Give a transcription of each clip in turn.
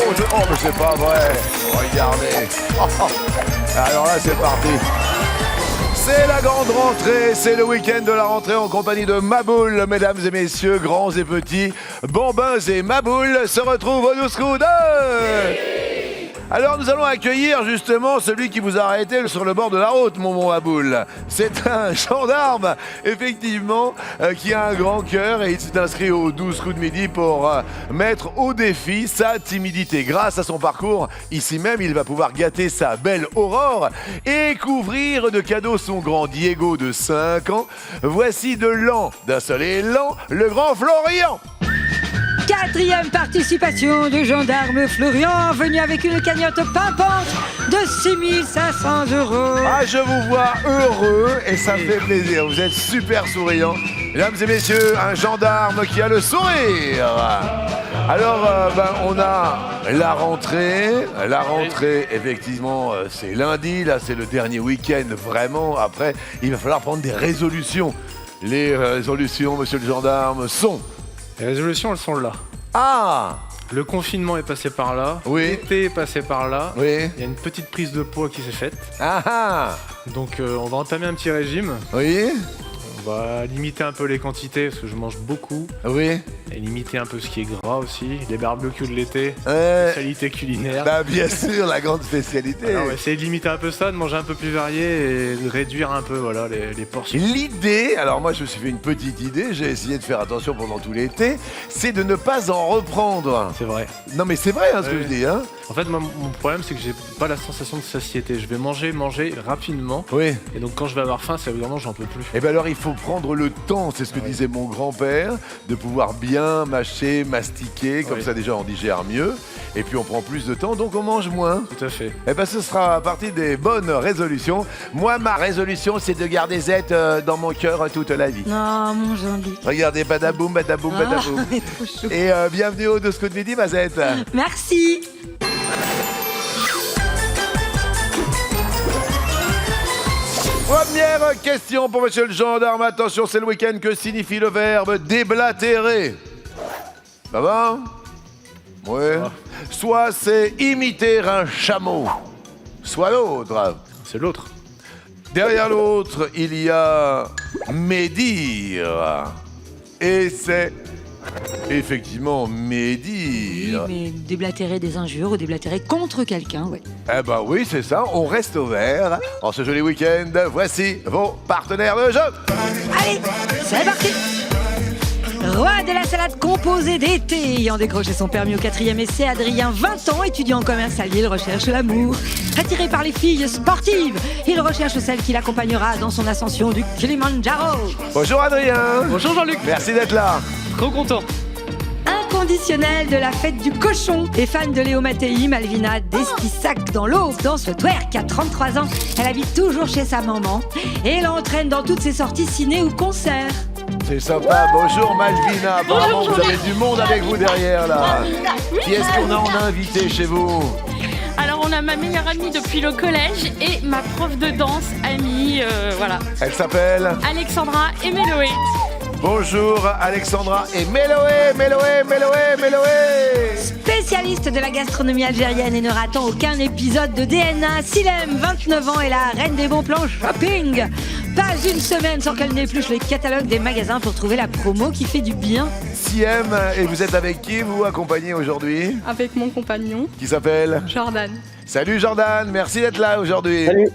bonjour. Oh, mais c'est pas vrai. Regardez. Alors là, c'est parti. C'est la grande rentrée, c'est le week-end de la rentrée en compagnie de Maboul. Mesdames et messieurs, grands et petits, Bambins et Maboul se retrouvent au Douscou 2. Alors nous allons accueillir justement celui qui vous a arrêté sur le bord de la route, mon bon Maboul. C'est un gendarme, effectivement, qui a un grand cœur et il s'est inscrit au 12 coups de midi pour mettre au défi sa timidité. Grâce à son parcours, ici même, il va pouvoir gâter sa belle Aurore et couvrir de cadeaux son grand Diego de 5 ans. Voici de l'an, d'un seul élan, le grand Florian. 4e participation du gendarme Florian, venu avec une cagnotte pimpante de 6 500 €. Ah, je vous vois heureux et ça me fait plaisir. Vous êtes super souriant. Mesdames et messieurs, un gendarme qui a le sourire. Alors, on a la rentrée. La rentrée, effectivement, c'est lundi. Là, c'est le dernier week-end, vraiment. Après, il va falloir prendre des résolutions. Les résolutions, monsieur le gendarme, sont... Les résolutions, elles sont là. Ah! Le confinement est passé par là. Oui. L'été est passé par là. Oui. Il y a une petite prise de poids qui s'est faite. Ah ah! Donc on va entamer un petit régime. Oui? On va limiter un peu les quantités parce que je mange beaucoup. Oui? Et limiter un peu ce qui est gras aussi. Les barbecues de l'été. Spécialité culinaire. Bah bien sûr, la grande spécialité. Alors, on va essayer de limiter un peu ça, de manger un peu plus varié et de réduire un peu voilà, les portions. L'idée, alors moi je me suis fait une petite idée, j'ai essayé de faire attention pendant tout l'été, c'est de ne pas en reprendre. C'est vrai. Non mais c'est vrai ce que je dis. Hein. En fait, moi, mon problème, c'est que j'ai pas la sensation de satiété. Je vais manger rapidement. Oui. Et donc quand je vais avoir faim, c'est évidemment j'en peux plus. Et bien alors il faut prendre le temps, c'est ce que disait mon grand-père, de pouvoir bien mâcher, mastiquer, comme ça déjà on digère mieux. Et puis on prend plus de temps, donc on mange moins. Tout à fait. Et bien ce sera partie des bonnes résolutions. Moi ma résolution c'est de garder Z dans mon cœur toute la vie. Non, mon Jean-Luc. Regardez, badaboum, badaboum, badaboum. Il est trop chou. Et bienvenue au 12 coups de midi, ma Z. Merci. Première question pour monsieur le gendarme. Attention, c'est le week-end. Que signifie le verbe déblatérer? Ça va? Ouais. Soit c'est imiter un chameau, soit l'autre. C'est l'autre. Derrière l'autre, il y a médire. Et c'est effectivement Oui, médire. mais déblatérer des injures ou déblatérer contre quelqu'un, ouais. Eh ben oui, c'est ça, on reste au vert. En ce joli week-end, voici vos partenaires de jeu. Allez, c'est parti. Roi de la salade composée d'été, ayant décroché son permis au 4e essai, Adrien, 20 ans, étudiant en commerce à Lille, recherche l'amour. Attiré par les filles sportives, il recherche celle qui l'accompagnera dans son ascension du Kilimanjaro. Bonjour Adrien. Bonjour Jean-Luc, Merci d'être là. trop content. Inconditionnel de la fête du cochon et fan de Léo Mattei, Malvina Despissac dans l'eau danse le twerk à 33 ans. Elle habite toujours chez sa maman et l'entraîne dans toutes ses sorties ciné ou concerts. C'est sympa. Bonjour Malvina. Apparemment, vous avez du monde avec vous derrière là. Qui est-ce qu'on a en invité chez vous? Alors on a ma meilleure amie depuis le collège et ma prof de danse, amie, voilà. Elle s'appelle? Alexandra et Méloé. Bonjour Alexandra et Méloé, Méloé, Méloé, Méloé. Spécialiste de la gastronomie algérienne et ne ratant aucun épisode de DNA, Silem, 29 ans, est la reine des bons plans shopping. Pas une semaine sans qu'elle n'épluche les catalogues des magasins pour trouver la promo qui fait du bien. Siem, et vous êtes avec qui vous accompagnez aujourd'hui? Avec mon compagnon, Qui s'appelle? Jordan. Salut Jordan, merci d'être là aujourd'hui. Salut.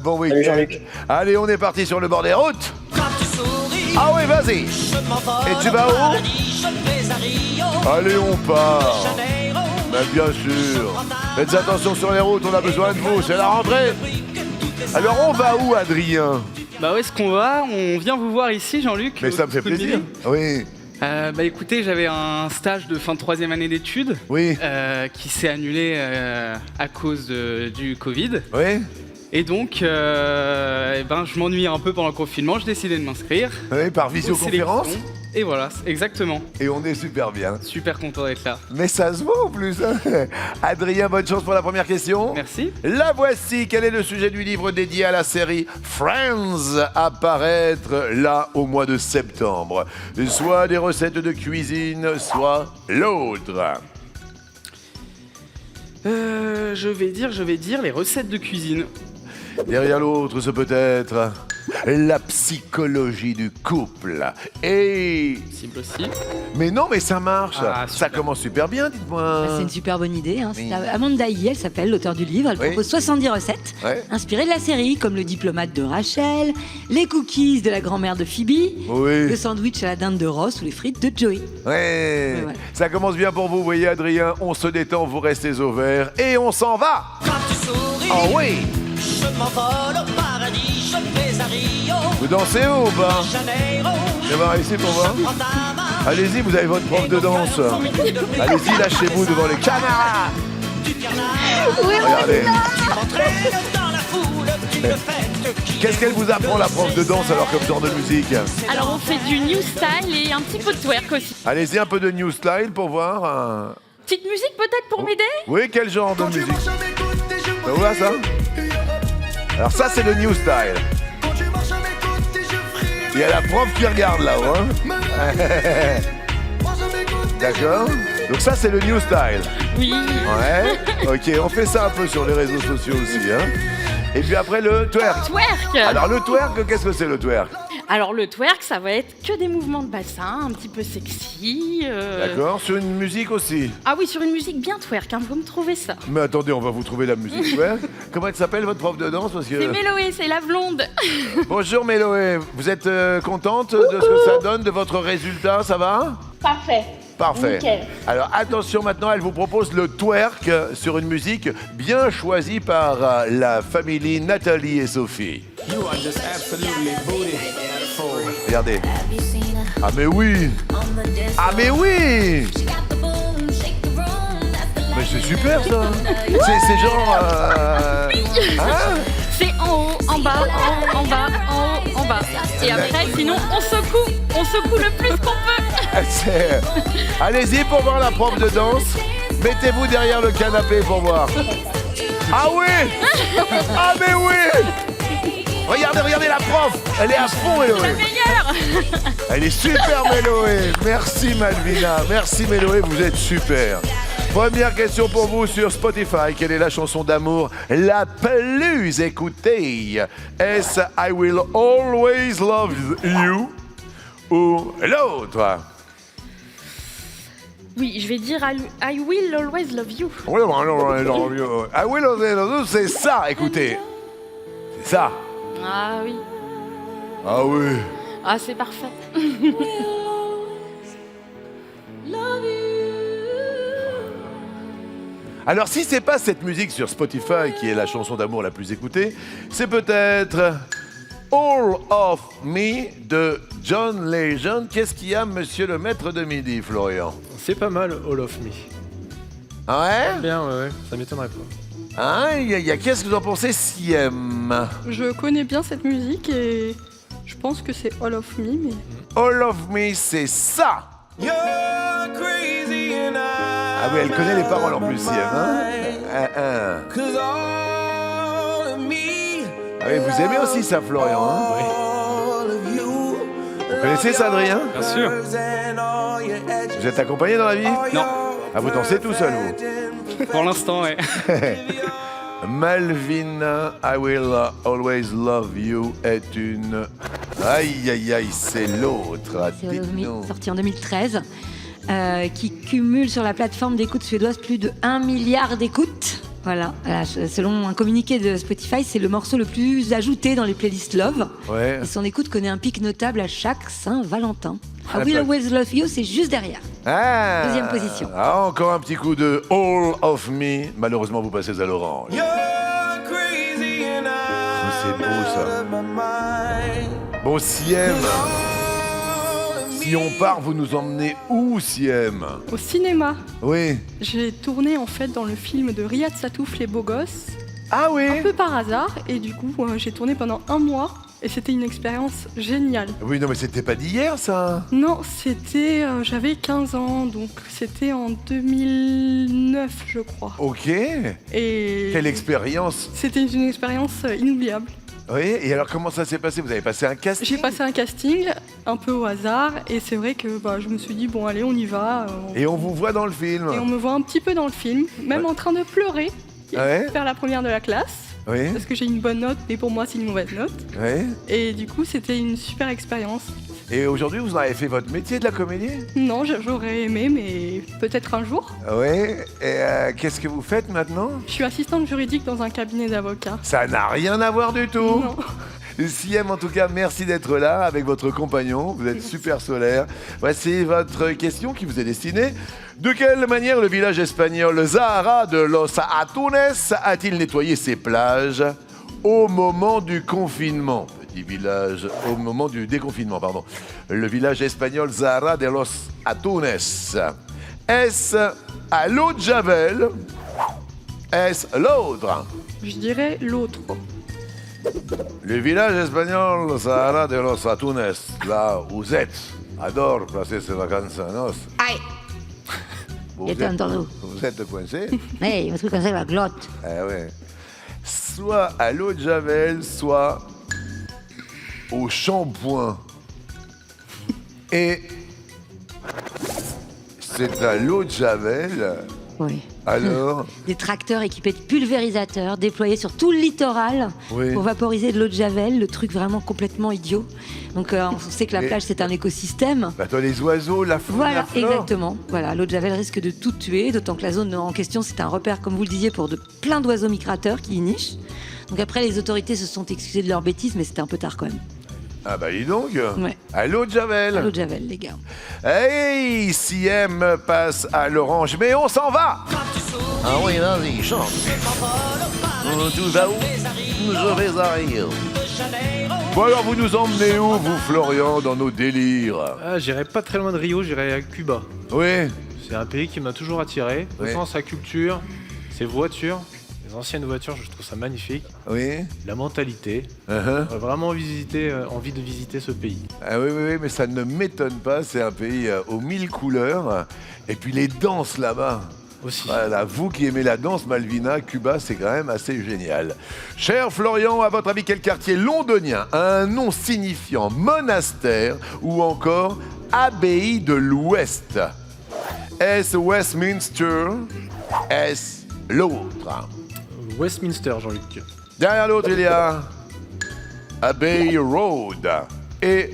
Bon week-end. Salut Jean-Luc. Allez, on est parti sur le bord des routes. Ah oui, vas-y. Et tu vas où? Allez, on part. Mais bien sûr. Faites attention sur les routes, on a besoin de vous, c'est la rentrée. Alors, on va où, Adrien? Bah où est-ce qu'on va? On vient vous voir ici Jean-Luc. Mais au ça me fait Coup de plaisir. Midi. Oui, Bah écoutez, j'avais un stage de fin de 3e année d'études oui, qui s'est annulé à cause du Covid. oui, Et donc, je m'ennuie un peu pendant le confinement, j'ai décidé de m'inscrire. oui, par aux visioconférence. sélections. Et voilà, exactement. Et on est super bien. Super content d'être là. Mais ça se voit en plus. Hein. Adrien, bonne chance pour la première question. Merci. La voici. Quel est le sujet du livre dédié à la série Friends à paraître là au mois de septembre? Soit des recettes de cuisine, soit l'autre. Je vais dire les recettes de cuisine. Derrière l'autre, ce peut être la psychologie du couple. Et... Simple aussi. Mais non, mais ça marche. Ah, Ça super. commence super bien, dites-moi. Ah, c'est une super bonne idée. Hein. Oui. C'est Amanda Hill, elle s'appelle, l'auteur du livre. Elle Oui. propose 70 recettes Ouais. inspirées de la série, comme le diplomate de Rachel, les cookies de la grand-mère de Phoebe, Oui. le sandwich à la dinde de Ross ou les frites de Joey. Ouais. Ouais, ouais. Ça commence bien pour vous, vous voyez, Adrien. On se détend, vous restez au vert et on s'en va. Quand tu souris, Oh oui. je m'envole au paradis, je vais à Rio, Vous dansez où ou pas? Janeiro, Viens voir ici pour voir. prends ta main. Allez-y, vous avez votre prof de danse. Allez-y, lâchez-vous devant les caméras. Tu carnages, Regardez. tu m'entraînes dans la foule, tu me fais Qu'est-ce qu'elle vous apprend, la prof de danse, alors, comme genre de musique? Alors on fait du new style et un petit peu de twerk aussi. Allez-y, un peu de new style pour voir. Petite musique peut-être pour m'aider? Oui, quel genre de musique? Ça vous va, ça? Alors ça, c'est le new style. Il y a la prof qui regarde là-haut. Hein. D'accord. Donc ça, c'est le new style. Oui. Ouais. Ok, on fait ça un peu sur les réseaux sociaux aussi. Hein. Et puis après, le twerk. Twerk. Alors le twerk, qu'est-ce que c'est le twerk? Alors le twerk, ça va être que des mouvements de bassin, un petit peu sexy. D'accord. Sur une musique aussi. Ah oui, sur une musique bien twerk, hein, vous me trouvez ça. Mais attendez, on va vous trouver la musique twerk. Comment elle s'appelle, votre prof de danse? Parce que... C'est Méloé, c'est la blonde. Bonjour Méloé, vous êtes contente de ce que ça donne, de votre résultat, ça va? Parfait. Parfait. Nickel. Alors attention, maintenant elle vous propose le twerk sur une musique bien choisie par la famille Nathalie et Sophie. Regardez. Ah mais oui. Ah mais oui. Mais c'est super ça. C'est genre... hein? C'est en haut, en bas, en bas, en haut, en bas. Et après, sinon, on secoue le plus qu'on peut. Allez-y pour voir la prof de danse. Mettez-vous derrière le canapé pour voir. Ah oui. Ah mais oui. Regardez la prof. Elle est à fond, Méloé. Meilleur. Elle est super, Méloé. Merci, Malvina. Merci, Méloé. Vous êtes super. Première question pour vous sur Spotify. Quelle est la chanson d'amour la plus écoutée? Est-ce I Will Always Love You ou l'autre? Oui, je vais dire I will always love you. I Will Always Love You, c'est ça, écoutez. C'est ça. Ah oui. Ah oui. Ah, c'est parfait. Alors si c'est pas cette musique sur Spotify qui est la chanson d'amour la plus écoutée, c'est peut-être All of Me de John Legend. Qu'est-ce qu'il y a, monsieur le maître de midi, Florian? C'est pas mal, All of Me. Ah ouais? Bien, ouais, ça m'étonnerait pas. Hein, qu'est-ce que vous en pensez, Siem? Je connais bien cette musique et je pense que c'est All of Me, mais... All of Me, c'est ça! Ah oui, elle connaît les paroles en plus, Siem, hein? Ah oui, vous aimez aussi ça, Florian, hein? Oui. Vous connaissez ça, Adrien? Bien sûr. Vous êtes accompagné dans la vie? Non, Ah, vous dansez tout seul, vous? pour l'instant, ouais. Malvina, I Will Always Love You est une... Aïe, aïe, aïe, c'est l'autre. C'est All of Me, Dites-nous. sorti en 2013, qui cumule sur la plateforme d'écoute suédoise plus de 1 milliard d'écoutes. Voilà, selon un communiqué de Spotify, c'est le morceau le plus ajouté dans les playlists Love. Ouais. Et son écoute connaît un pic notable à chaque Saint-Valentin. Ah, I Will bah. Always Love You, c'est juste derrière. Ah. Deuxième position. Ah, encore un petit coup de All of Me. Malheureusement, vous passez à l'orange. Oh, c'est beau, ça. Bon, Siem. Si on part, vous nous emmenez où, Siem? Au cinéma, Oui. j'ai tourné en fait dans le film de Riyad Satouf, Les Beaux Gosses, Ah un oui? peu par hasard, et du coup j'ai tourné pendant 1 mois, et c'était une expérience géniale. Oui, non, mais c'était pas d'hier, ça. Non, c'était, j'avais 15 ans, donc c'était en 2009 je crois. Ok. Et Quelle expérience. c'était une expérience inoubliable. Oui, et alors comment ça s'est passé? Vous avez passé un casting? J'ai passé un casting un peu au hasard et c'est vrai que je me suis dit bon allez on y va. Et on vous voit dans le film? Et on me voit un petit peu dans le film, même en train de pleurer, faire la première de la classe. Oui. Parce que j'ai une bonne note, mais pour moi c'est une mauvaise note. Oui. Et du coup c'était une super expérience. Et aujourd'hui vous en avez fait votre métier de la comédie? Non, j'aurais aimé, mais peut-être un jour. Oui. Et qu'est-ce que vous faites maintenant? Je suis assistante juridique dans un cabinet d'avocats. Ça n'a rien à voir du tout. Non. Siem, en tout cas, merci d'être là avec votre compagnon. Vous êtes super solaire. Voici votre question qui vous est destinée. De quelle manière le village espagnol Zahara de Los Atunes a-t-il nettoyé ses plages au moment du confinement? Petit village, au moment du déconfinement, pardon. Le village espagnol Zahara de Los Atunes. Est-ce à l'eau de Javel? Est-ce l'autre? Je dirais l'autre. Le village espagnol Zahara de Los Atunes, là où vous êtes, adore passer ses vacances à noces. Aïe. J'ai tout entendu. Vous êtes coincé? Mais il y a un truc comme ça avec la glotte. Eh ouais. Soit à l'eau de Javel, soit au shampoing. Et c'est à l'eau de Javel. Oui. Alors, Des tracteurs équipés de pulvérisateurs déployés sur tout le littoral Oui. pour vaporiser de l'eau de Javel, le truc vraiment complètement idiot. Donc on sait que la Et- plage c'est un écosystème. bah, toi, les oiseaux, la faune, Voilà, la flore. exactement. Voilà, l'eau de Javel risque de tout tuer, d'autant que la zone en question c'est un repère, comme vous le disiez, pour de plein d'oiseaux migrateurs qui y nichent. Donc après, les autorités se sont excusées de leur bêtise, mais c'était un peu tard quand même. Ah bah dis donc. Ouais. À l'eau de Javel. L'eau de Javel, les gars. Hey, Siem passe à l'orange, mais on s'en va. Ah oui, vas-y, chante. Tu vas où? Je vais à Rio. Bon alors, vous nous emmenez où, vous, Florian, dans nos délires? Ah, j'irai pas très loin de Rio, j'irai à Cuba. Oui. C'est un pays qui m'a toujours attiré. Oui. Autant sa culture, ses voitures, les anciennes voitures, je trouve ça magnifique. Oui. La mentalité. Uh-huh. J'aurais vraiment envie de visiter ce pays. Ah oui, oui, oui, mais ça ne m'étonne pas. C'est un pays aux 1000 couleurs. Et puis les danses là-bas. Aussi. Voilà, vous qui aimez la danse, Malvina, Cuba, c'est quand même assez génial. Cher Florian, à votre avis, quel quartier londonien a un nom signifiant monastère ou encore abbaye de l'Ouest? Est-ce Westminster? Est-ce l'autre? Westminster, Jean-Luc. Derrière l'autre, il y a Abbey Road. Et,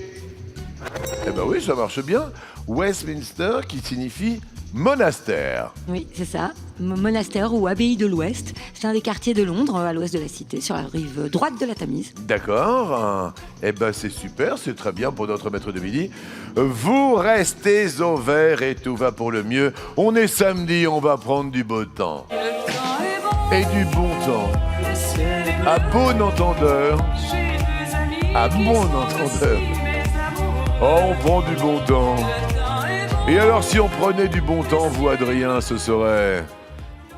eh ben oui, ça marche bien. Westminster qui signifie monastère. Oui, c'est ça. Monastère ou abbaye de l'Ouest. C'est un des quartiers de Londres, à l'ouest de la cité, sur la rive droite de la Tamise. D'accord. Eh ben c'est super, c'est très bien pour notre maître de midi. Vous restez au vert et tout va pour le mieux. On est samedi, on va prendre du beau temps. Et du bon temps. À bon entendeur. À bon entendeur. Oh, on prend du bon temps. Et alors si on prenait du bon temps, vous Adrien, ce serait...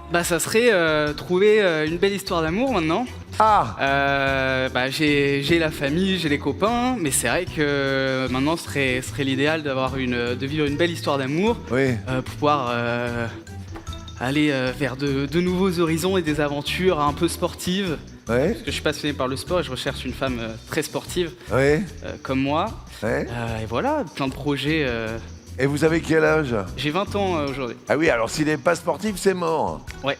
Bah ça serait trouver une belle histoire d'amour maintenant. Ah. J'ai la famille, j'ai les copains, mais c'est vrai que maintenant serait l'idéal de vivre une belle histoire d'amour, Oui. pour pouvoir aller vers de nouveaux horizons et des aventures un peu sportives. Ouais. Parce que je suis passionné par le sport et je recherche une femme très sportive Ouais. comme moi. Ouais. Et voilà, plein de projets. Et vous avez quel âge? J'ai 20 ans aujourd'hui. Ah oui, alors s'il n'est pas sportif, c'est mort. Ouais.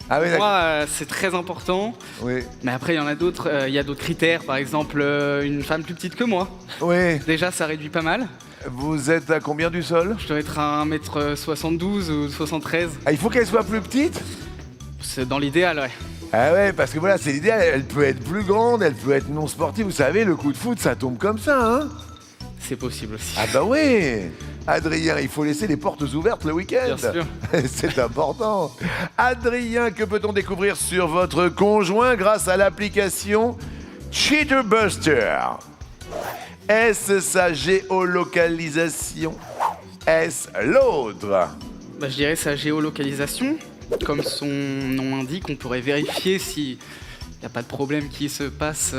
Ah oui, Pour d'accord. moi, c'est très important. Oui. Mais après, il y en a d'autres. Il y a d'autres critères. Par exemple, une femme plus petite que moi. Oui. Déjà, ça réduit pas mal. Vous êtes à combien du sol? Je dois être à 1m72 ou 73. Ah, il faut qu'elle soit plus petite? C'est dans l'idéal, ouais. Ah ouais, parce que voilà, c'est l'idéal. Elle peut être plus grande, elle peut être non sportive. Vous savez, le coup de foot, ça tombe comme ça, hein? C'est possible aussi. Ah bah oui. Adrien, il faut laisser les portes ouvertes le week-end. Bien sûr. C'est important. Adrien, que peut-on découvrir sur votre conjoint grâce à l'application Cheaterbuster? Est-ce sa géolocalisation? Est-ce l'autre? Bah, je dirais sa géolocalisation. Comme son nom l'indique, on pourrait vérifier s'il n'y a pas de problème qui se passe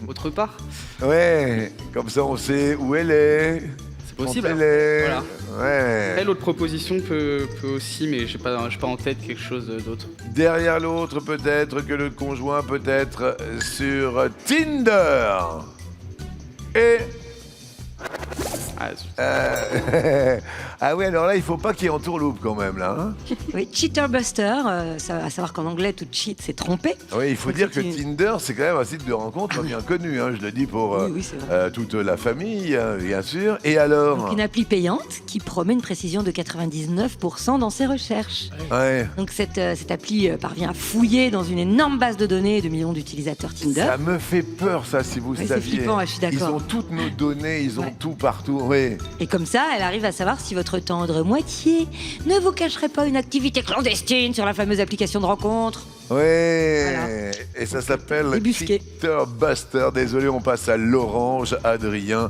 autre part. Ouais, comme ça on sait où elle est. C'est possible. Voilà. Ouais. Après, l'autre proposition peut aussi, mais j'ai pas en tête quelque chose d'autre. Derrière l'autre, peut-être que le conjoint peut être sur Tinder. Et... Ah oui, alors là, il faut pas qu'il y ait entourloupe quand même, là. Hein. Oui, Cheaterbuster, ça, à savoir qu'en anglais, tout cheat, c'est tromper. Oui, il faut Donc, dire que c'est Tinder, c'est quand même un site de rencontre bien connu. Hein, je le dis pour Oui, c'est vrai. toute la famille, bien sûr. Et alors Donc une appli payante qui promet une précision de 99% dans ses recherches. Ouais. Donc cette appli parvient à fouiller dans une énorme base de données de millions d'utilisateurs Tinder. Ça me fait peur, ça, si vous Oui, c'est saviez. flippant, je suis d'accord. Ils ont toutes nos données, ils ont Ouais. tout partout. Oui. Et comme ça, elle arrive à savoir si votre tendre moitié ne vous cacherait pas une activité clandestine sur la fameuse application de rencontre. Ouais. Voilà. Et ça s'appelle Débusqué. Cheaterbuster. Désolé, on passe à l'orange, Adrien.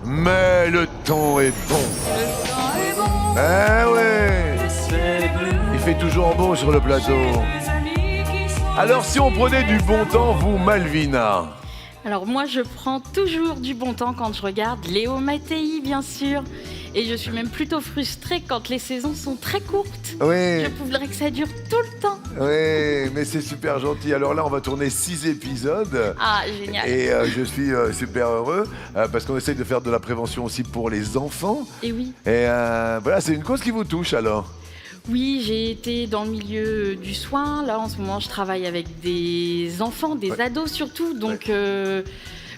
Mais le temps est bon. Ah ouais. Il fait toujours beau sur le plateau. Alors, si on prenait du bon temps, vous, Malvina. Alors moi, je prends toujours du bon temps quand je regarde Léo Mattei, bien sûr. Et je suis même plutôt frustrée quand les saisons sont très courtes. Oui. Je voudrais que ça dure tout le temps. Oui, mais c'est super gentil. Alors là, on va tourner 6 épisodes. Ah, génial. Et je suis super heureux parce qu'on essaye de faire de la prévention aussi pour les enfants. Et oui. Et voilà, c'est une cause qui vous touche alors. Oui, j'ai été dans le milieu du soin. Là, en ce moment, je travaille avec des enfants, des ados surtout. Donc,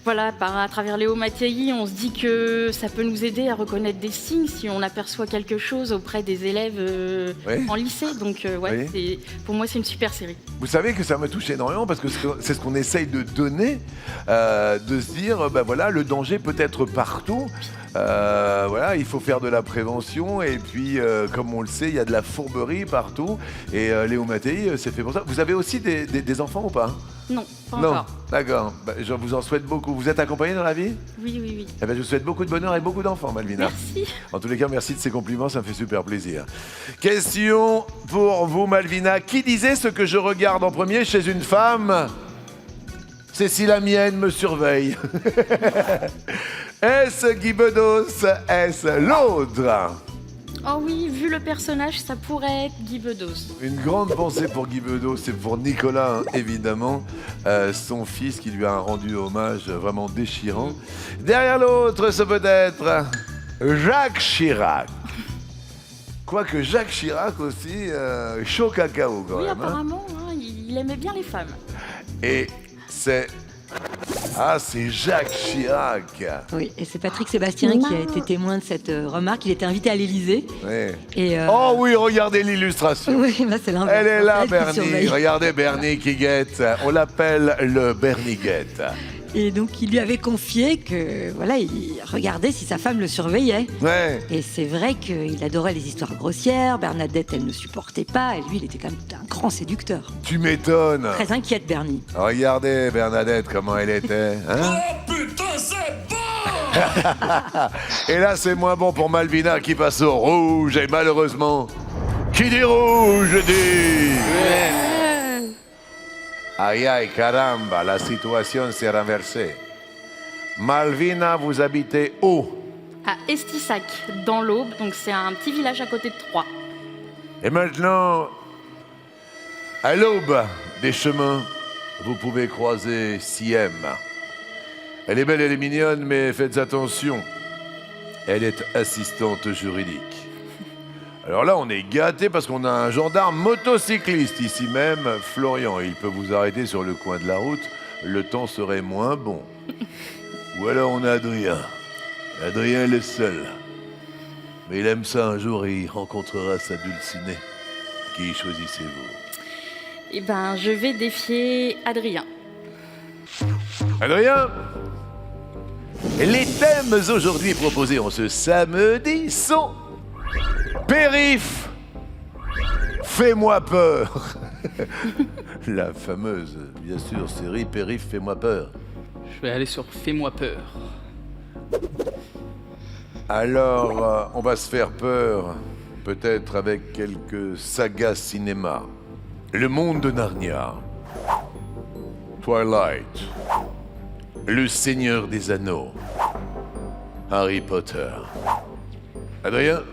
voilà, à travers Léo Mattei, on se dit que ça peut nous aider à reconnaître des signes si on aperçoit quelque chose auprès des élèves en lycée. Donc, pour moi, c'est une super série. Vous savez que ça me touche énormément parce que c'est ce qu'on essaye de donner, de se dire, ben voilà, le danger peut être partout. Voilà, il faut faire de la prévention et puis, comme on le sait, il y a de la fourberie partout. Et Léo Mattei, c'est fait pour ça. Vous avez aussi des enfants ou pas? Non, pas Non, encore. d'accord. Bah, je vous en souhaite beaucoup. Vous êtes accompagné dans la vie? Oui, oui, oui. Eh ben, je vous souhaite beaucoup de bonheur et beaucoup d'enfants, Malvina. Merci. En tous les cas, merci de ces compliments, ça me fait super plaisir. Question pour vous, Malvina. Qui disait ce que je regarde en premier chez une femme? C'est si la mienne me surveille. Est-ce Guy Bedos? Est-ce l'autre? Oh oui, vu le personnage, ça pourrait être Guy Bedos. Une grande pensée pour Guy Bedos et pour Nicolas, hein, évidemment, son fils qui lui a rendu hommage vraiment déchirant. Derrière l'autre, ce peut être Jacques Chirac. Quoique Jacques Chirac aussi, chaud cacao quand Oui, même. apparemment, hein, il aimait bien les femmes. Et c'est... Ah, c'est Jacques Chirac. Oui, et c'est Patrick Sébastien qui a été témoin de cette remarque. Il était invité à l'Élysée. Ouais. Et Oh oui, regardez l'illustration. oui, là c'est l'inverse. Elle est là, qui Bernie. surveille. Regardez Bernie qui guette. On l'appelle le Bernie guette. Et donc il lui avait confié que voilà, il regardait si sa femme le surveillait. Ouais. Et c'est vrai qu'il adorait les histoires grossières. Bernadette, elle ne supportait pas. Et lui, il était quand même un grand séducteur. Tu m'étonnes. Très inquiète, Bernie. Regardez Bernadette comment elle était. Hein? Oh putain, c'est bon! Et là, c'est moins bon pour Malvina qui passe au rouge. Et malheureusement, qui dit rouge dit... Aïe aïe, caramba, la situation s'est renversée. Malvina, vous habitez où? À Estissac, dans l'Aube, donc c'est un petit village à côté de Troyes. Et maintenant, à l'aube des chemins, vous pouvez croiser Siem. Elle est belle, elle est mignonne, mais faites attention. Elle est assistante juridique. Alors là, on est gâtés parce qu'on a un gendarme motocycliste ici même, Florian. Il peut vous arrêter sur le coin de la route. Le temps serait moins bon. Ou alors on a Adrien. Adrien est le seul. Mais il aime ça un jour et il rencontrera sa dulcinée. Qui choisissez-vous? Eh ben, je vais défier Adrien. Adrien? Les thèmes aujourd'hui proposés en ce samedi sont... Périph', fais-moi peur. La fameuse, bien sûr, série Périph', fais-moi peur. Je vais aller sur Fais-moi peur. Alors, on va se faire peur, peut-être avec quelques sagas cinéma. Le monde de Narnia, Twilight, Le Seigneur des Anneaux, Harry Potter. Adrien,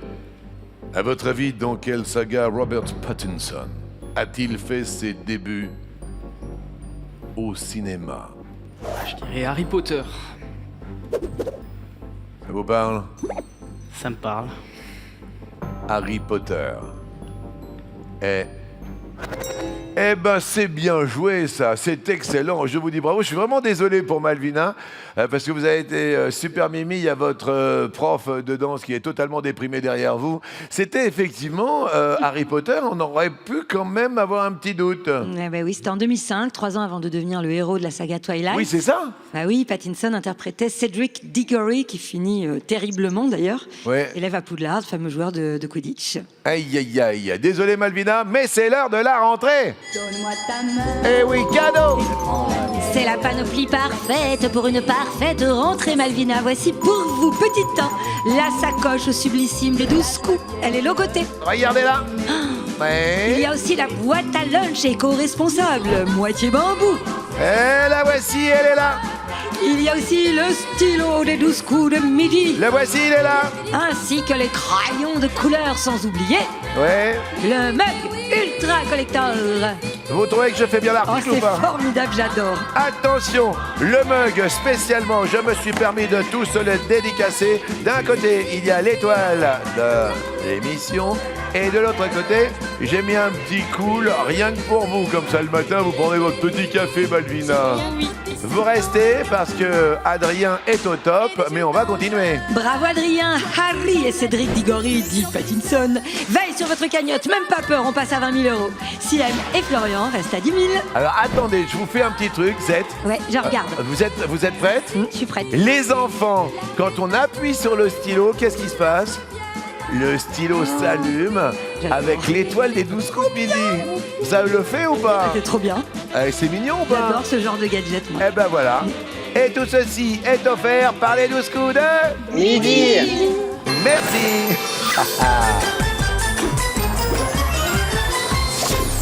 à votre avis, dans quelle saga Robert Pattinson a-t-il fait ses débuts au cinéma? Je dirais Harry Potter. Ça vous parle? Ça me parle. Harry Potter. Eh ben, c'est bien joué, ça. C'est excellent. Je vous dis bravo. Je suis vraiment désolé pour Malvina, parce que vous avez été super mimi. Il y a votre prof de danse qui est totalement déprimé derrière vous. C'était effectivement Harry Potter. On aurait pu quand même avoir un petit doute. Eh ben oui, c'était en 2005, 3 ans avant de devenir le héros de la saga Twilight. Oui, c'est ça. Bah oui, Pattinson interprétait Cedric Diggory, qui finit terriblement d'ailleurs. Ouais. Élève à Poudlard, fameux joueur de Quidditch. Aïe, aïe, aïe. Désolé, Malvina, mais c'est l'heure de la rentrée. Eh oui, cadeau. C'est la panoplie parfaite pour une parfaite rentrée, Malvina. Voici pour vous, petit temps, la sacoche sublissime de 12 coups. Elle est logotée. Regardez-la. Il y a aussi la boîte à lunch éco-responsable, moitié bambou. Et la voici, elle est là. Il y a aussi le stylo des 12 coups de midi. Le voici, il est là. Ainsi que les crayons de couleur, sans oublier Ouais. le mug ultra collector. Vous trouvez que je fais bien Oh, l'article ou c'est pas? formidable, j'adore. Attention, le mug spécialement, je me suis permis de tous le dédicacer. D'un côté, il y a l'étoile de l'émission. Et de l'autre côté, j'ai mis un petit cool, rien que pour vous. Comme ça, le matin, vous prenez votre petit café, Malvina. Vous restez parce que Adrien est au top, mais on va continuer. Bravo Adrien, Harry et Cédric Diggory, dit Pattinson. Veille sur votre cagnotte, même pas peur, on passe à 20 000 €. Siem et Florian restent à 10 000. Alors attendez, je vous fais un petit truc, Zette. Ouais, je regarde. Vous êtes prête? Je suis prête. Les enfants, quand on appuie sur le stylo, qu'est-ce qui se passe? Le stylo s'allume avec l'étoile des 12 coups, Billy. Ça le fait ou pas? C'est trop bien. C'est mignon ou pas? J'adore ce genre de gadget, moi. Eh ben voilà. Et tout ceci est offert par les 12 coups de... Midi. Merci.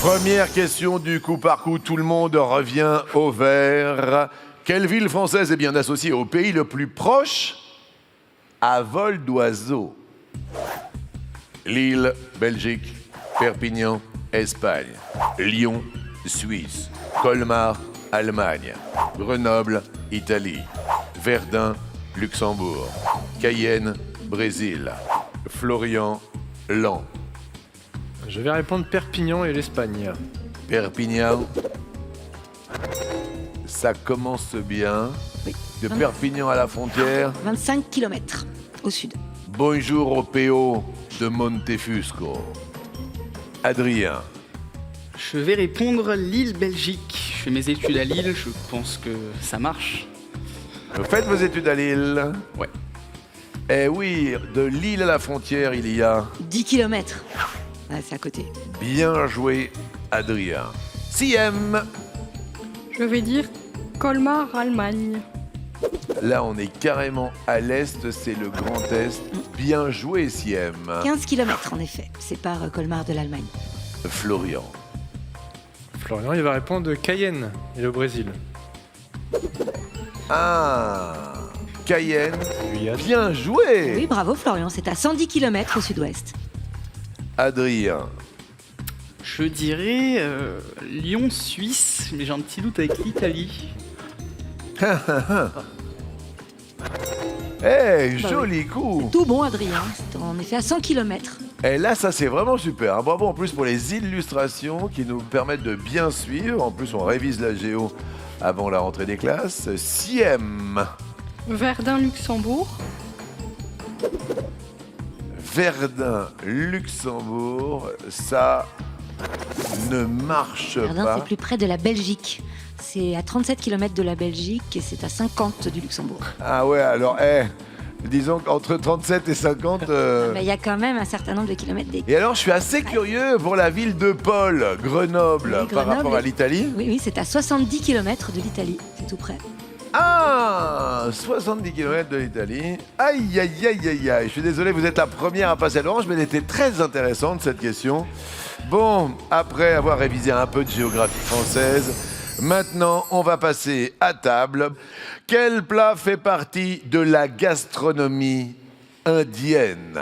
Première question du coup par coup. Tout le monde revient au vert. Quelle ville française est bien associée au pays le plus proche à vol d'oiseau? Lille, Belgique. Perpignan, Espagne. Lyon, Suisse. Colmar, Allemagne. Grenoble, Italie. Verdun, Luxembourg. Cayenne, Brésil. Florian, Lan. Je vais répondre Perpignan et l'Espagne. Perpignan. Ça commence bien. Oui. De Perpignan à la frontière. 25 km au sud. Bonjour au PO de Montefusco. Adrien. Je vais répondre Lille, Belgique. Je fais mes études à Lille, je pense que ça marche. Vous faites vos études à Lille? Ouais. Eh oui, de Lille à la frontière, il y a... 10 km. Ouais, c'est à côté. Bien joué, Adrien. Siem. Je vais dire Colmar, Allemagne. Là, on est carrément à l'est, c'est le Grand Est. Bien joué, Siem. 15 km, en effet, sépare Colmar de l'Allemagne. Florian. Florian, il va répondre Cayenne et le Brésil. Ah, Cayenne. Guyane. Bien joué. Oui, bravo Florian, c'est à 110 km au sud-ouest. Adrien. Je dirais Lyon, Suisse, mais j'ai un petit doute avec l'Italie. Eh, joli coup. Tout bon Adrien, c'est en effet à 100 km. Et là, ça c'est vraiment super. Hein. Bravo en plus pour les illustrations qui nous permettent de bien suivre. En plus, on révise la géo avant la rentrée des classes. Siem. Verdun, Luxembourg. Verdun, Luxembourg. Ça ne marche Verdun, pas. c'est plus près de la Belgique. C'est à 37 km de la Belgique et c'est à 50 du Luxembourg. Ah ouais, alors, disons qu'entre 37 et 50... Il y a quand même un certain nombre de kilomètres d'écart. Et alors, je suis assez curieux pour la ville de Paul, Grenoble, Oui, par Grenoble. rapport à l'Italie. Oui, c'est à 70 km de l'Italie. C'est tout près. Ah, 70 km de l'Italie. Aïe, aïe, aïe, aïe, aïe. Je suis désolé, vous êtes la première à passer à l'orange, mais elle était très intéressante, cette question. Bon, après avoir révisé un peu de géographie française, maintenant, on va passer à table. Quel plat fait partie de la gastronomie indienne?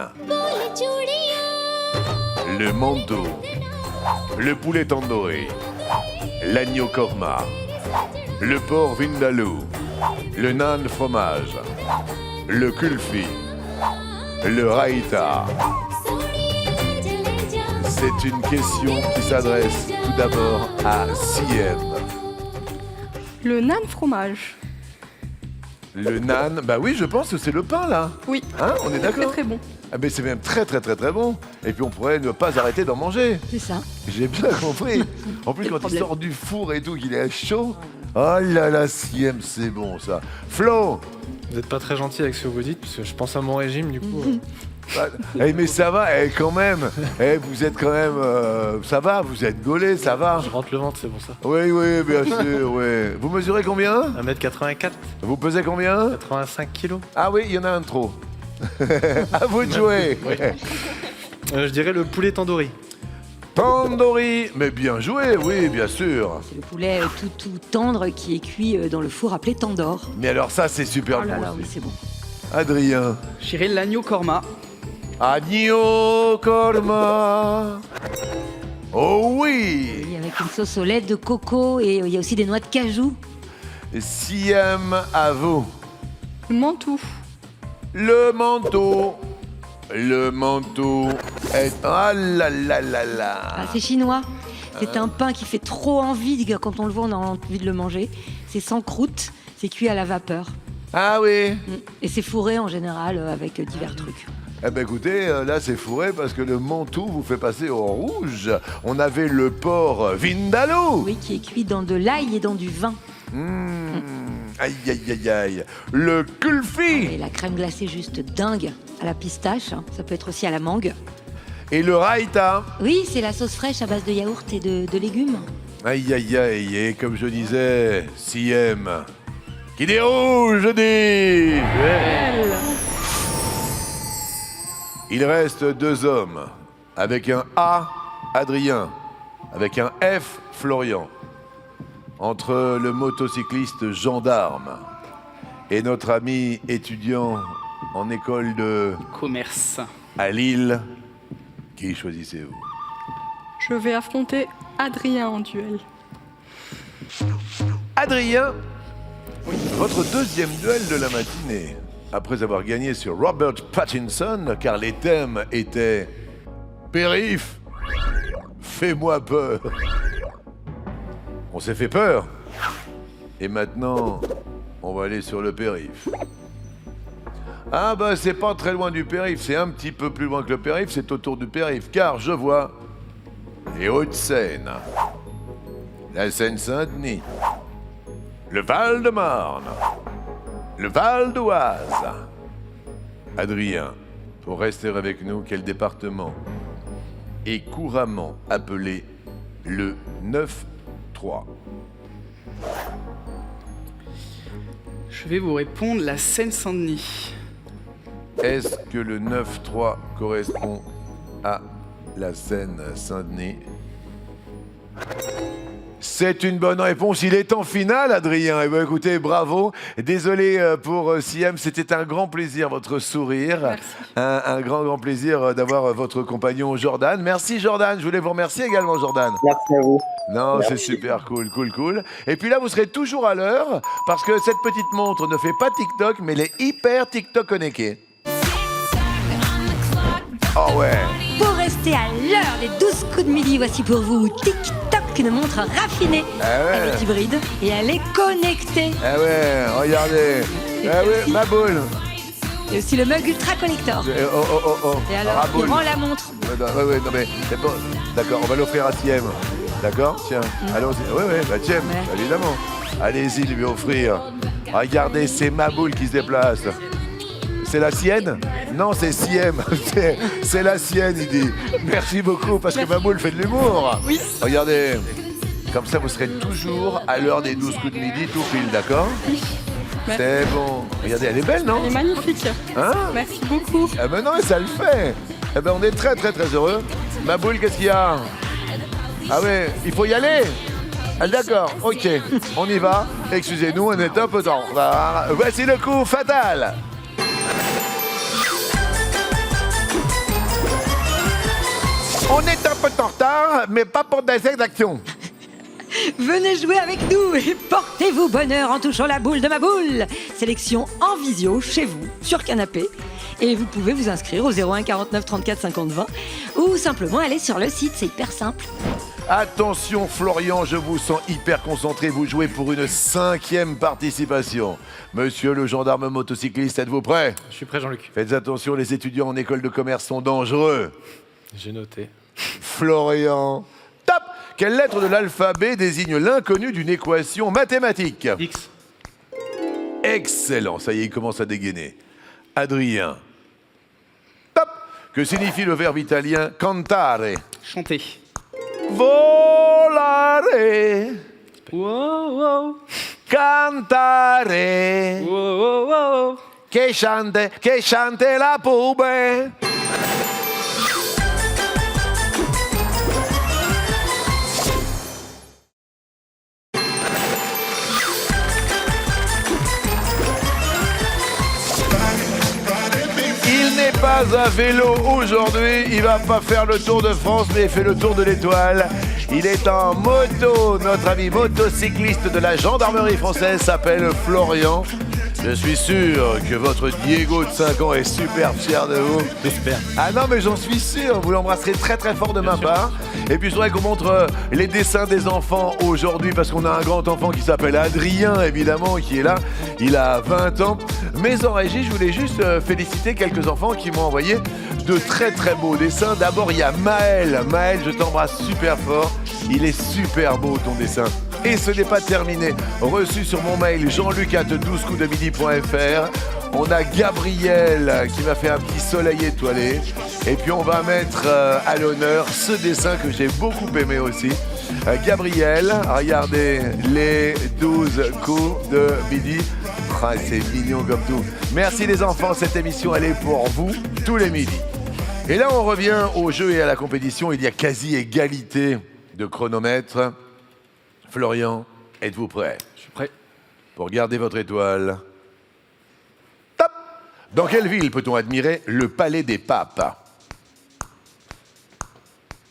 le manteau, le poulet tandoori, l'agneau korma, le porc vindaloo, le nan fromage, le kulfi, le raita. C'est une question qui s'adresse tout d'abord à Siem. Le nan fromage. Le nan, bah oui, je pense que c'est le pain là. Oui. Hein, on est Très d'accord? très bon. Ah mais c'est même très bon. Et puis on pourrait ne pas arrêter d'en manger. C'est ça. J'ai bien compris. En plus, C'est le quand il problème. sort du four et tout, qu'il est chaud. Oh là là, Siem, c'est bon ça. Flo. Vous n'êtes pas très gentil avec ce que vous dites, parce que je pense à mon régime, du coup. Mais ça va, quand même. Vous êtes quand même. Ça va, vous êtes gaulé, ça va. Je rentre le ventre, c'est pour ça. Oui, bien sûr, oui. Vous mesurez combien? 1m84, Vous pesez combien? 85 kilos. Ah oui, il y en a un de trop. À vous de jouer. Je dirais le poulet tandoori. Tandoori, mais bien joué, oui, bien sûr. C'est le poulet tout tendre qui est cuit dans le four appelé tandoor. Mais alors ça, c'est super Oh là bon là, aussi. oui, c'est bon. Adrien. J'irai l'agneau korma. Agneau korma. Oh oui. Oui, avec une sauce au lait de coco et il y a aussi des noix de cajou. Siem, à vous. Le mantou. Le manteau. Le manteau est... Ah là là là là. Ah, c'est chinois. C'est un pain qui fait trop envie. Quand on le voit, on a envie de le manger. C'est sans croûte. C'est cuit à la vapeur. Ah oui. Et c'est fourré en général avec divers trucs. Eh ben écoutez, là c'est fourré parce que le manteau vous fait passer au rouge. On avait le porc vindaloo. Oui, qui est cuit dans de l'ail et dans du vin. Aïe aïe aïe aïe. Le kulfi. Et la crème glacée juste dingue à la pistache. Ça peut être aussi à la mangue. Et le raita. Oui, c'est la sauce fraîche à base de yaourt et de légumes. Aïe aïe aïe. Et comme je disais, Siem. Qui dit rouge, je dis. Il reste deux hommes. Avec un A, Adrien. Avec un F, Florian. Entre le motocycliste gendarme et notre ami étudiant en école de Commerce. à Lille, qui choisissez-vous? Je vais affronter Adrien en duel. Adrien, votre deuxième duel de la matinée, après avoir gagné sur Robert Pattinson, car les thèmes étaient périph', fais-moi peur. On s'est fait peur. Et maintenant, on va aller sur le périph'. Ah bah c'est pas très loin du périph', c'est un petit peu plus loin que le périph', c'est autour du périph', car je vois les Hauts-de-Seine, la Seine-Saint-Denis, le Val-de-Marne, le Val d'Oise. Adrien, pour rester avec nous, quel département est couramment appelé le 9-3? Je vais vous répondre la Seine-Saint-Denis. Est-ce que le 9-3 correspond à la Seine-Saint-Denis? C'est une bonne réponse. Il est en finale, Adrien. Eh bien, écoutez, bravo. Désolé pour Siem, c'était un grand plaisir, votre sourire. Merci. Un grand plaisir d'avoir votre compagnon Jordan. Merci, Jordan. Je voulais vous remercier également, Jordan. Merci à vous. Non, c'est super cool. Et puis là, vous serez toujours à l'heure, parce que cette petite montre ne fait pas TikTok, mais elle est hyper TikTok connectée. Oh ouais. Pour rester à l'heure des 12 coups de midi, voici pour vous TikTok, une montre raffinée. Ah ouais. Elle est hybride et elle est connectée. Ah ouais, regardez. Ah ouais, ma boule. Et aussi le mug ultra collector. Oh. Et alors, Raboule. il rend la montre. Ouais, non mais c'est pas... D'accord, on va l'offrir à Siem. D'accord? Tiens, allons-y. Ouais, bah Siem, Ouais. évidemment. Allez-y, lui offrir. Regardez, c'est ma boule qui se déplace. C'est la sienne? Non, c'est Siem. C'est la sienne, il dit. Merci beaucoup, parce que ma boule fait de l'humour. Oui. Regardez. Comme ça, vous serez toujours à l'heure des 12 coups de midi, tout pile, d'accord? C'est bon. Regardez, elle est belle, non? Elle est magnifique. Hein? Merci beaucoup. Eh ben non, ça le fait. Eh ben on est très heureux. Ma boule, qu'est-ce qu'il y a? Ah ouais, il faut y aller. Ah, d'accord, ok, on y va. Excusez-nous, on est un peu en retard. Voici le coup fatal. On est un peu en retard, mais pas pour des exactions. Venez jouer avec nous et portez-vous bonheur en touchant la boule de ma boule. Sélection en visio, chez vous, sur canapé. Et vous pouvez vous inscrire au 01 49 34 50 20 ou simplement aller sur le site, c'est hyper simple. Attention Florian, je vous sens hyper concentré, vous jouez pour une 5e participation. Monsieur le gendarme motocycliste, êtes-vous prêt? Je suis prêt, Jean-Luc. Faites attention, les étudiants en école de commerce sont dangereux. J'ai noté. Florian, top! Quelle lettre de l'alphabet désigne l'inconnu d'une équation mathématique? X. Excellent, ça y est, il commence à dégainer. Adrien, top! Que signifie le verbe italien cantare? Chanter. Volare, Wow, wow. cantare, Wow, wow, wow. che chante la pube. Il n'est pas à vélo aujourd'hui, il va pas faire le tour de France, mais il fait le tour de l'étoile. Il est en moto, notre ami motocycliste de la gendarmerie française s'appelle Florian. Je suis sûr que votre Diego de 5 ans est super fier de vous. J'espère. Ah non, mais j'en suis sûr, vous l'embrasserez très très fort de ma part. Et puis je voudrais qu'on montre les dessins des enfants aujourd'hui, parce qu'on a un grand enfant qui s'appelle Adrien, évidemment, qui est là. Il a 20 ans. Mais en régie, je voulais juste féliciter quelques enfants qui m'ont envoyé de très très beaux dessins. D'abord, il y a Maël. Maël, je t'embrasse super fort. Il est super beau ton dessin. Et ce n'est pas terminé. Reçu sur mon mail jean-luc@12coups-de-midi.fr. On a Gabriel qui m'a fait un petit soleil étoilé. Et puis on va mettre à l'honneur ce dessin que j'ai beaucoup aimé aussi. Gabriel, regardez les 12 coups de midi. Ah, c'est mignon comme tout. Merci les enfants, cette émission elle est pour vous tous les midis. Et là on revient au jeu et à la compétition. Il y a quasi égalité de chronomètre. Florian, êtes-vous prêt? Je suis prêt. Pour garder votre étoile. Top! Dans quelle ville peut-on admirer le palais des papes?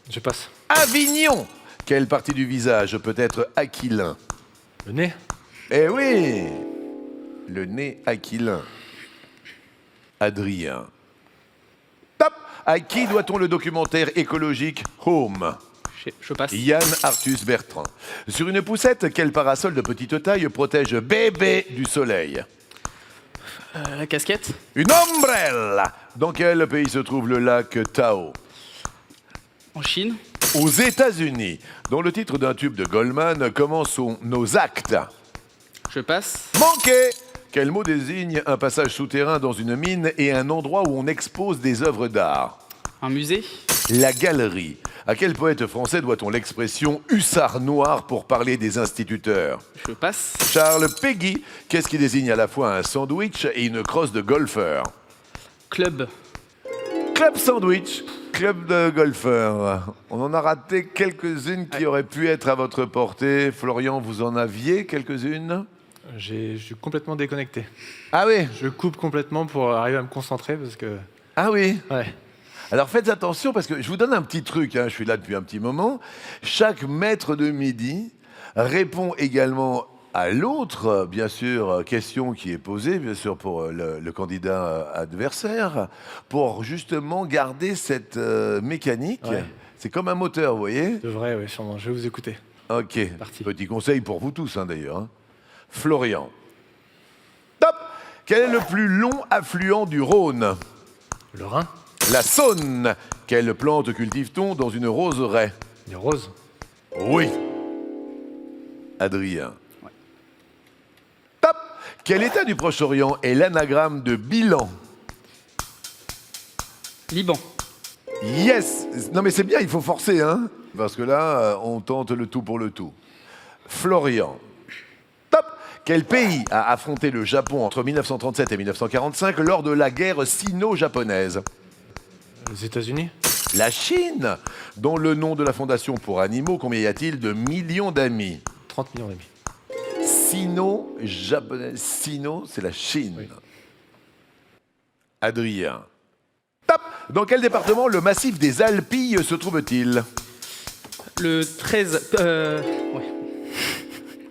Je passe. Avignon! Quelle partie du visage peut être aquilin? Le nez. Eh oui! Le nez aquilin. Adrien. Top! À qui doit-on le documentaire écologique Home? Je passe. Yann Arthus Bertrand. Sur une poussette, quel parasol de petite taille protège bébé du soleil? La casquette. Une ombrelle! Dans quel pays se trouve le lac Tao? En Chine. Aux États-Unis, dont le titre d'un tube de Goldman, comment sont nos actes? Je passe. Manqué! Quel mot désigne un passage souterrain dans une mine et un endroit où on expose des œuvres d'art? Un musée. La galerie. À quel poète français doit-on l'expression hussard noir pour parler des instituteurs? Je passe. Charles Péguy. Qu'est-ce qui désigne à la fois un sandwich et une crosse de golfeur? Club. Club sandwich. Club de golfeurs. On en a raté quelques-unes qui auraient pu être à votre portée. Florian, vous en aviez quelques-unes? Je suis complètement déconnecté. Ah oui? Je coupe complètement pour arriver à me concentrer parce que... Ah oui? Ouais. Alors faites attention parce que je vous donne un petit truc, hein, je suis là depuis un petit moment. Chaque maître de midi répond également à l'autre, bien sûr, question qui est posée, bien sûr, pour le candidat adversaire, pour justement garder cette mécanique. Ouais. C'est comme un moteur, vous voyez? De vrai, oui, sûrement. Je vais vous écouter. Ok, Parti. petit conseil pour vous tous, hein, d'ailleurs. Hein. Florian. Top! Quel est le plus long affluent du Rhône? Le Rhin. La Saône. Quelle plante cultive-t-on dans une roseraie? Les roses. Oui. Adrien. Ouais. Top! Quel état du Proche-Orient est l'anagramme de bilan? Liban. Yes! Non mais c'est bien, il faut forcer, hein? Parce que là, on tente le tout pour le tout. Florian. Top! Quel pays a affronté le Japon entre 1937 et 1945 lors de la guerre sino-japonaise? Les États-Unis. La Chine, dont le nom de la Fondation pour animaux, combien y a-t-il de millions d'amis? 30 millions d'amis. Sino-japonais. Sino, c'est la Chine. Oui. Adrien. Top! Dans quel département le massif des Alpilles se trouve-t-il? Le 13. Ouais.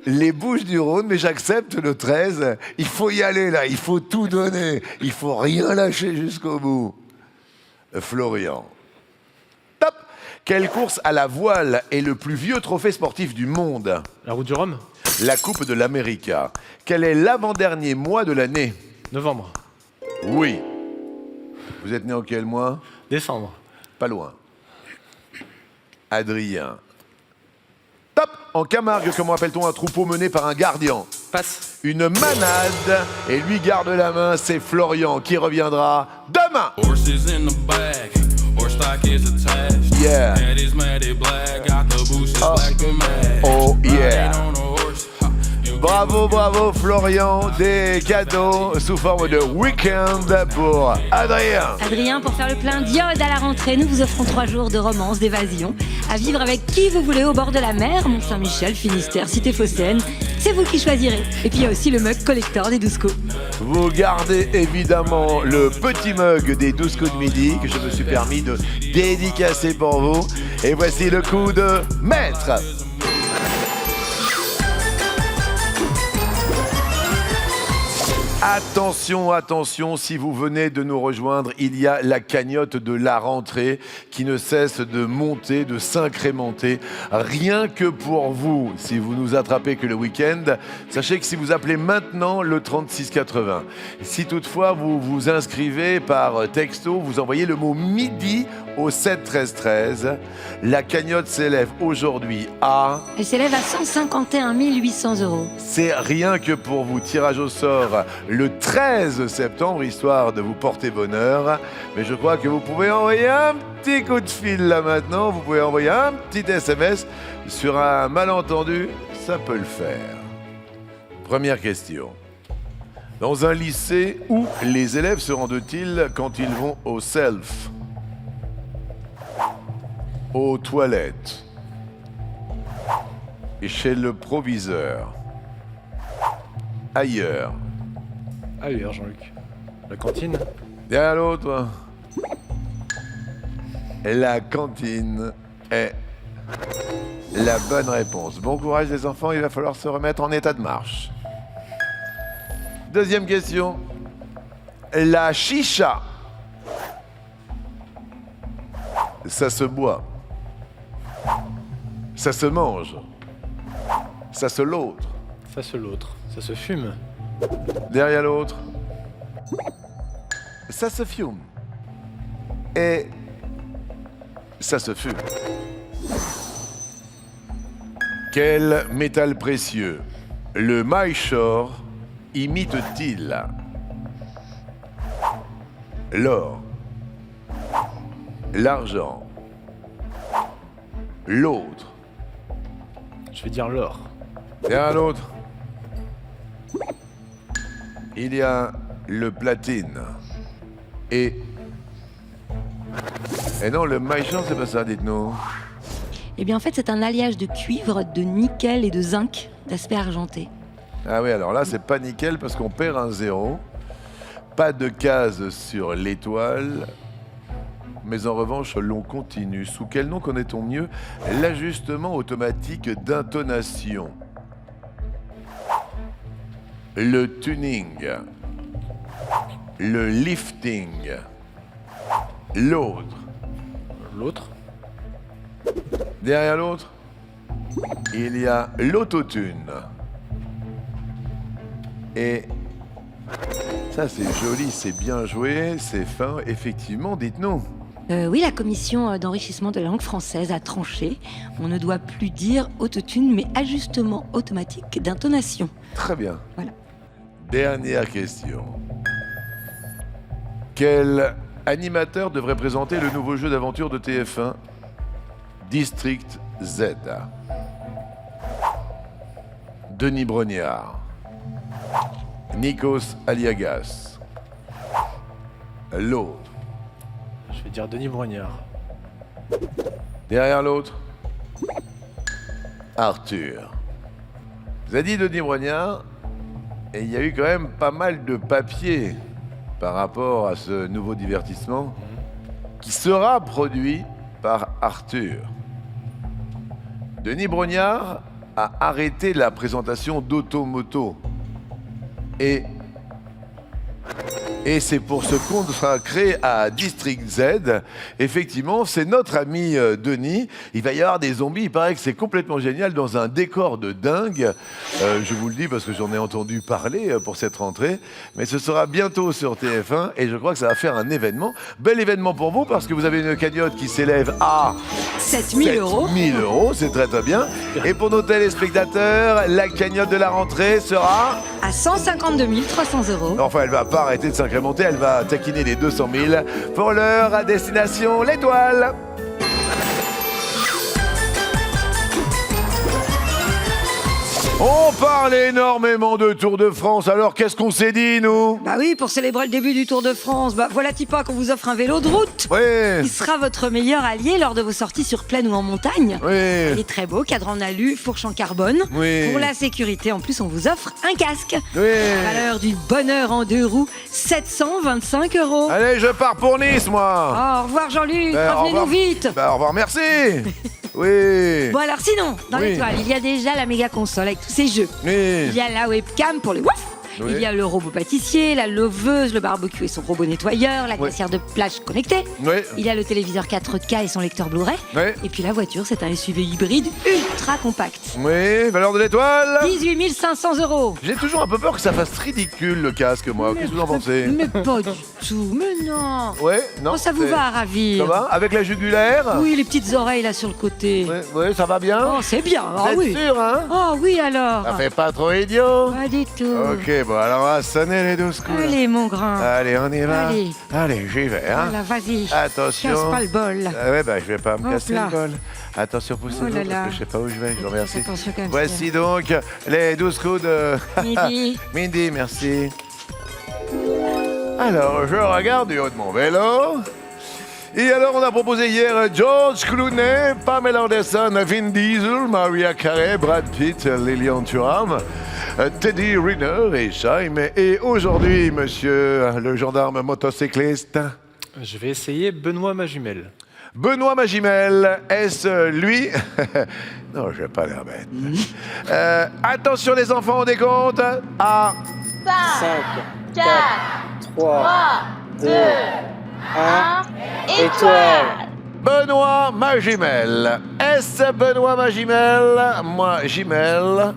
Les Bouches-du-Rhône, mais j'accepte le 13. Il faut y aller là, il faut tout donner. Il faut rien lâcher jusqu'au bout. Florian. Top. Quelle course à la voile est le plus vieux trophée sportif du monde? La route du Rhum? La Coupe de l'América. Quel est l'avant-dernier mois de l'année? Novembre. Oui. Vous êtes né en quel mois? Décembre. Pas loin. Adrien. Top. En Camargue, comment appelle-t-on un troupeau mené par un gardien? Passe. Une manade. Et lui garde la main, c'est Florian qui reviendra demain. Horses in the bag, horse stock is attached. Yeah. That is matted black, got the bushes black to match. Oh yeah. Ride on a horse, ha, you Bravo, bravo Florian. Des cadeaux sous forme de week-end pour Adrien. Adrien, pour faire le plein d'iode à la rentrée, nous vous offrons 3 jours de romance, d'évasion, à vivre avec qui vous voulez au bord de la mer, Mont-Saint-Michel, Finistère, Cité Phocéenne. C'est vous qui choisirez. Et puis il y a aussi le mug collector des 12 coups. Vous gardez évidemment le petit mug des 12 coups de midi que je me suis permis de dédicacer pour vous. Et voici le coup de maître. Attention, attention, si vous venez de nous rejoindre, il y a la cagnotte de la rentrée qui ne cesse de monter, de s'incrémenter. Rien que pour vous, si vous nous attrapez que le week-end, sachez que si vous appelez maintenant le 3680, si toutefois vous vous inscrivez par texto, vous envoyez le mot midi au 7 13 13, la cagnotte s'élève aujourd'hui à... Elle s'élève à 151 800 €. C'est rien que pour vous. Tirage au sort le 13 septembre, histoire de vous porter bonheur. Mais je crois que vous pouvez envoyer un petit coup de fil là maintenant. Vous pouvez envoyer un petit SMS sur un malentendu. Ça peut le faire. Première question. Dans un lycée, où les élèves se rendent-ils quand ils vont au self? Aux toilettes. Et chez le proviseur. Ailleurs. Ailleurs, Jean-Luc. La cantine? Derrière l'autre. La cantine est la bonne réponse. Bon courage les enfants, il va falloir se remettre en état de marche. Deuxième question. La chicha. Ça se boit. Ça se mange. Ça se l'autre. Ça se l'autre. Ça se fume. Derrière l'autre. Ça se fume. Et ça se fume. Quel métal précieux le Myshore imite-t-il? L'or, l'argent, l'autre. Je vais dire l'or. Derrière l'autre. Il y a le platine. Et non, le Myshore, c'est pas ça, dites-nous. Eh bien en fait c'est un alliage de cuivre, de nickel et de zinc d'aspect argenté. Ah oui, alors là, c'est pas nickel parce qu'on perd un 0. Pas de case sur l'étoile. Mais en revanche, l'on continue. Sous quel nom connaît-on mieux l'ajustement automatique d'intonation? Le tuning. Le lifting. L'autre. L'autre? Derrière l'autre, il y a l'autotune. Et ça, c'est joli, c'est bien joué, c'est fin. Effectivement, dites-nous. Oui, la commission d'enrichissement de la langue française a tranché. On ne doit plus dire autotune, mais ajustement automatique d'intonation. Très bien. Voilà. Dernière question. Quel animateur devrait présenter le nouveau jeu d'aventure de TF1, District Z? Denis Brognard, Nikos Aliagas, l'autre. Je vais dire Denis Brognard. Derrière l'autre, Arthur. Vous avez dit Denis Brognard, et il y a eu quand même pas mal de papiers par rapport à ce nouveau divertissement. qui sera produit par Arthur. Denis Brognard a arrêté la présentation d'Automoto. Et c'est pour se consacrer à District Z. Effectivement, c'est notre ami Denis. Il va y avoir des zombies. Il paraît que c'est complètement génial dans un décor de dingue. Je vous le dis parce que j'en ai entendu parler pour cette rentrée. Mais ce sera bientôt sur TF1 et je crois que ça va faire un événement. Bel événement pour vous parce que vous avez une cagnotte qui s'élève à 7 000 euros. 7 000 euros, c'est très très bien. Et pour nos téléspectateurs, la cagnotte de la rentrée sera... À 152 300 euros. Enfin, elle va pas arrêter de s'incrémenter, elle va taquiner les 200 000 pour l'heure à destination l'Étoile. On parle énormément de Tour de France, alors qu'est-ce qu'on s'est dit, nous? Bah oui, pour célébrer le début du Tour de France, bah voilà Tipa qu'on vous offre un vélo de route. Oui. Il sera votre meilleur allié lors de vos sorties sur plaine ou en montagne. Oui. Il est très beau, cadran en alu, fourche en carbone. Oui. Pour la sécurité, en plus, on vous offre un casque. Oui. Valeur du bonheur en 2 roues, 725 euros. Allez, je pars pour Nice, moi. Au revoir Jean-Luc, Ben, au revenez-nous revoir. vite. Bah, au revoir, merci. Oui. Bon alors sinon, dans Oui. l'Étoile, il y a déjà la méga console avec tous ses jeux. Oui. Il y a la webcam pour les wouf. Oui. Il y a le robot pâtissier, la loveuse, le barbecue et son robot nettoyeur, la Oui. glacière de plage connectée. Oui. Il y a le téléviseur 4K et son lecteur Blu-ray. Oui. Et puis la voiture, c'est un SUV hybride ultra compact. Oui, valeur de l'Étoile. 18 500 euros. J'ai toujours un peu peur que ça fasse ridicule, le casque, moi. Qu'est-ce que vous en pensez? Mais pas du tout, mais non. Ouais, non. Oh, ça vous c'est- va à ravir. Ça va? Avec la jugulaire? Oui, les petites oreilles là sur le côté. Ouais, ouais, ça va bien? Oh, c'est bien. Vous Ah êtes oui. sûr, hein? Oh oui alors. Ça fait pas trop idiot? Pas du tout. Ok, bon, alors on va sonner les 12 coups. Allez mon grand. Allez, on y va. Allez. Allez, j'y vais, hein. Voilà, vas-y. Attention. Casse pas le bol. Ah ouais, bah je vais pas me Hop casser là. le bol. Attention, poussez-vous, Oh là parce là. que je sais pas où je vais, je vous remercie. Attention quand même. Voici donc les 12 coups de... Midi. Mindy, merci. Alors, je regarde du haut de mon vélo. Et alors, on a proposé hier George Clooney, Pamela Anderson, Vin Diesel, Maria Carey, Brad Pitt, Lilian Thuram, Teddy Riner et Shaim. Et aujourd'hui, monsieur le gendarme motocycliste, Je vais essayer Benoît Magimel. Benoît Magimel, est-ce lui? Non, je vais pas l'air bête. Attention les enfants, on décompte. À 5, 4, 3, 2, 1, étoile. Benoît Magimel. Est-ce Benoît Magimel? Moi, Gimel.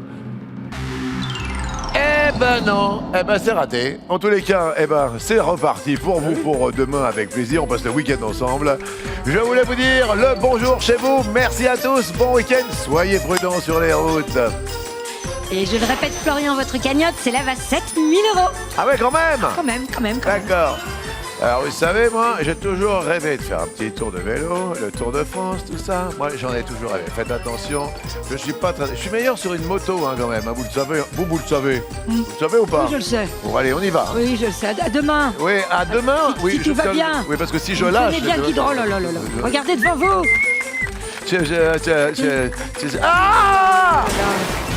Eh ben non, eh ben c'est raté. En tous les cas, eh ben c'est reparti pour vous pour demain avec plaisir. On passe le week-end ensemble. Je voulais vous dire le bonjour chez vous. Merci à tous. Bon week-end. Soyez prudents sur les routes. Et je le répète, Florian, votre cagnotte s'élève à 7 000 euros. Ah ouais, quand même. Quand même, quand même, quand même. D'accord. Alors vous savez, moi, j'ai toujours rêvé de faire un petit tour de vélo, le Tour de France, tout ça. Moi, j'en ai toujours rêvé. Faites attention. Je suis meilleur sur une moto, hein, quand même. Hein, vous le savez. Vous le savez. Vous le savez ou pas? Oui, je le sais. Bon, allez, on y va. Oui, je le sais. À demain. Oui, à demain. Si- Oui, si tout va jusqu'à- bien. Oui, parce que si je Vous lâche. prenez bien le guidon. Oh là là là là. Regardez devant vous. Ah! Voilà.